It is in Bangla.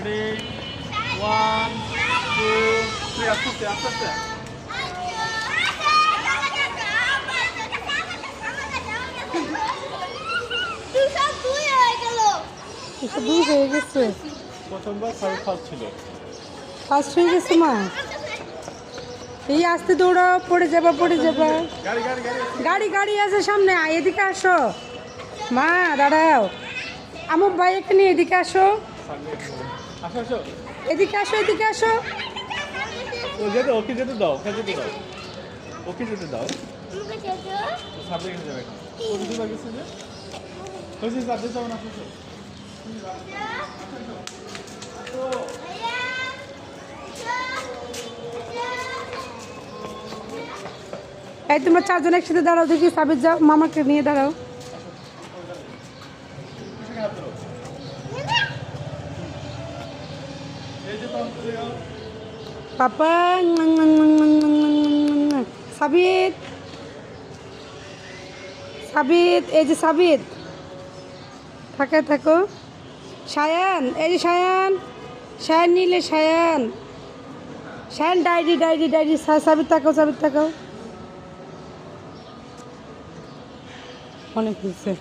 Ready? 1, 2, 3. আস্তে আস্তে। দুই হয়ে গেছে। প্রথমবার ফার্স্ট ছিল। ফার্স্ট হয়ে গেছে মা। এই আস্তে দৌড়াও, পড়ে যাবা। গাড়ি গাড়ি আছে সামনে, এদিকে আসো। মা দাঁড়াও, আমার ভাই এখানে, এদিকে আসো। আসো। এদিকে আসো। ওকে যেতে দাও। সামনে গেছে যাবে এখন। ওকে দিবা গেছে যে। হইছে সাথে যাও না আসো। এই তোমরা চারজন একসাথে দাঁড়াও, দেখি সাবির যাও, মামাকে নিয়ে দাঁড়াও। পাপা সাবিত, এই যে সাবিত, থাকো। সায়ান, এই যে সায়ান নিলে সায়ান ডায়েরি। সাবিত থাকো। অনেক হয়েছে।